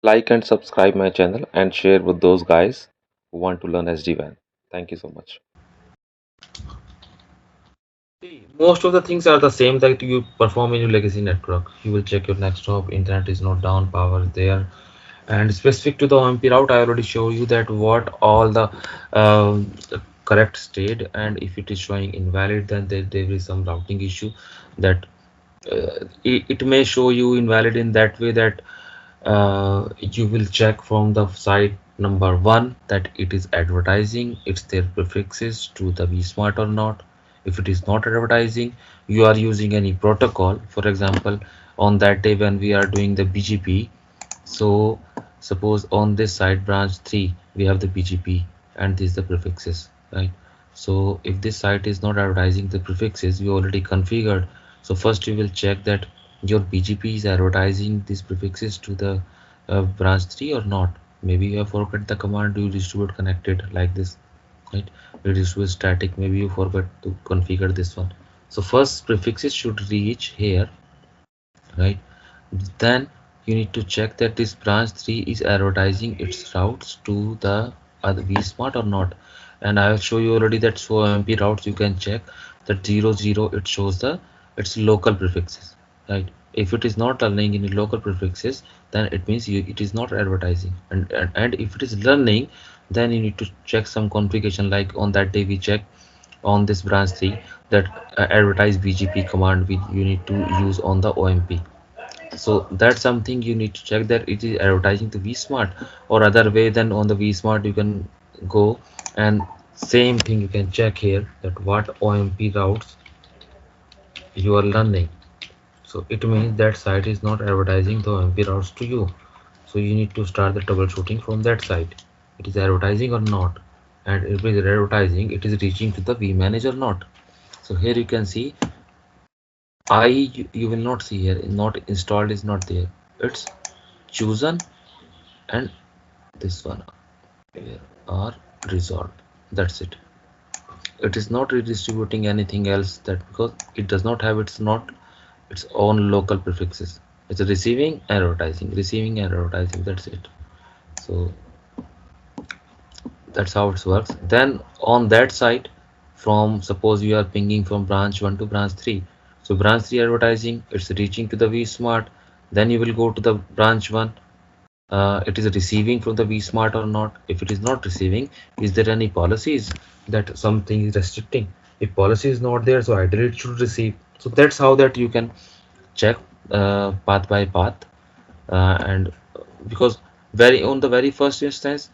Like and subscribe my channel and share with those guys who want to learn SD-WAN. Thank you so much. See, most of the things are the same that you perform in your legacy network. You will check your next hop, internet is not down, power is there. And specific to the OMP route, I already show you that what all the correct state, and if it is showing invalid, then there is some routing issue that it may show you invalid in that way that you will check from the site number one that it is advertising it's their prefixes to the vSmart or not. If it is not advertising, you are using any protocol. For example, on that day when we are doing the BGP, so suppose on this site branch 3 we have the BGP and these the prefixes, right? So if this site is not advertising the prefixes we already configured, so first you will check that your BGP is advertising these prefixes to the branch 3 or not. Maybe you have forgot the command to distribute connected like this, right? Redistribute static, maybe you forgot to configure this one. So first prefixes should reach here, right? Then you need to check that this branch 3 is advertising its routes to the other vSmart or not. And I will show you already that so MP routes you can check that 00 it shows the its local prefixes, right? If it is not learning in local prefixes, then it means it is not advertising. And if it is learning, then you need to check some configuration, like on that day we check on this branch 3 that advertise BGP command which you need to use on the OMP. So that's something you need to check that it is advertising to vSmart, or other way than on the vSmart you can go and same thing you can check here that what OMP routes you are learning. So it means that site is not advertising the OMP routes to you. So you need to start the troubleshooting from that site. It is advertising or not, and if it is advertising, it is reaching to the vManage or not. So here you can see you will not see here not installed is not there. It's chosen and this one here are resolved. That's it. It is not redistributing anything else, that because it does not have its own local prefixes. It's receiving and advertising, that's it. So that's how it works. Then on that side, from suppose you are pinging from branch 1 to branch 3, so branch 3 advertising it's reaching to the vSmart, then you will go to the branch 1. It is receiving from the vSmart or not. If it is not receiving, is there any policies that something is restricting? If policy is not there, so ideally it should receive. So that's how that you can check path by path. And because very on the very first instance,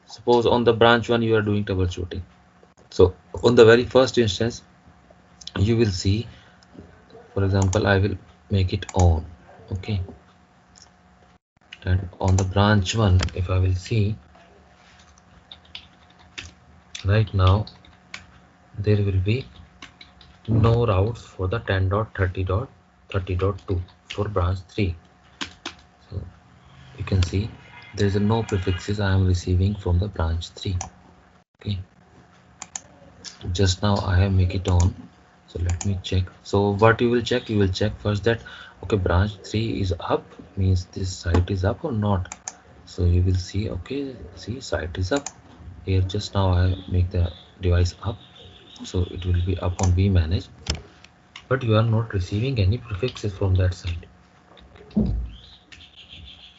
suppose on the branch 1 you are doing troubleshooting, so on the very first instance you will see, for example I will make it on, okay, and on the branch 1 if I will see right now there will be no routes for the 10.30.30.2 for branch 3. So you can see there is no prefixes I am receiving from the branch 3. Okay, just now I have make it on, so let me check. So what you will check, you will check first that okay branch 3 is up, means this site is up or not. So you will see, okay, see site is up here. Just now I make the device up, so it will be up on vManage, but you are not receiving any prefixes from that site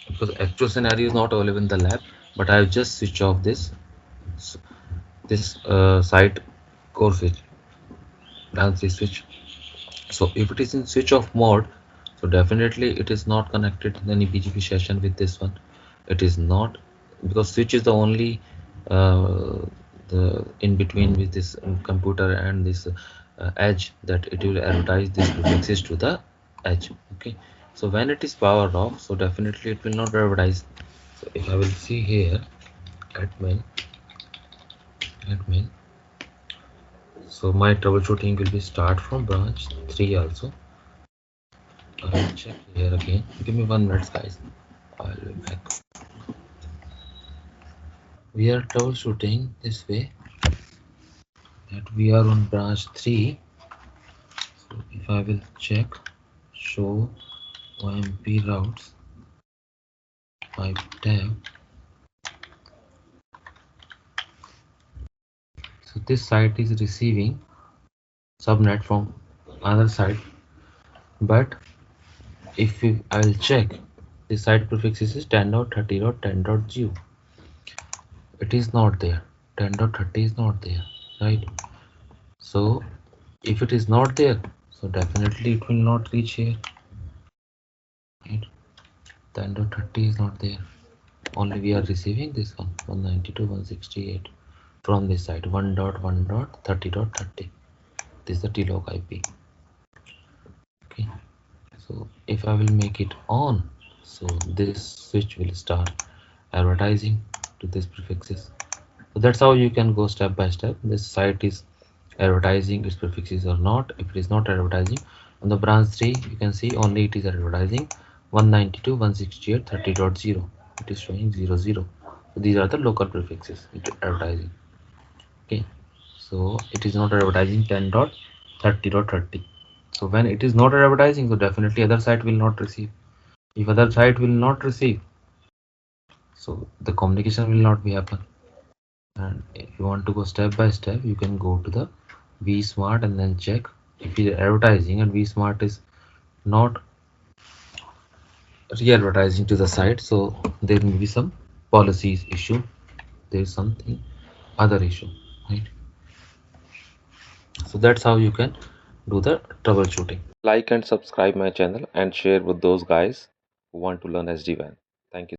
because actual scenario is not available in the lab. But I have just switch off this site core switch, branch switch. So if it is in switch off mode, so definitely it is not connected in any BGP session with this one. It is not, because switch is the only uh, the in between with this computer and this edge, that it will advertise this prefixes to the edge. Okay, so when it is powered off, so definitely it will not advertise. So if I will see here admin, so my troubleshooting will be start from branch 3 also. I will check here again. Give me 1 minute, guys. I'll be back. We are troubleshooting this way that we are on branch 3. So if I will check show OMP routes, Viptela. So this site is receiving subnet from other side, but if I will check, the site prefixes is 10.30.10.0. It is not there. 10.30 is not there, right? So if it is not there, so definitely it will not reach here, right? 10.30 is not there. Only we are receiving this one, 192.168 from this side, 1.1.30.30. This is the TLOC IP. Okay, so if I will make it on, so this switch will start advertising to these prefixes. So that's how you can go step by step. This site is advertising its prefixes or not. If it is not advertising, on the branch 3 you can see only it is advertising 192.168.30.0. It is showing 00. So these are the local prefixes it advertising. Okay, so it is not advertising 10.30.30. So when it is not advertising, so definitely other site will not receive. If other site will not receive, so the communication will not be happen. And if you want to go step by step, you can go to the vSmart and then check if it is advertising and vSmart is not re-advertising to the site, so there may be some policies issue, there is something other issue, right? So that's how you can do the troubleshooting. Like and subscribe my channel and share with those guys who want to learn SD-WAN. Thank you.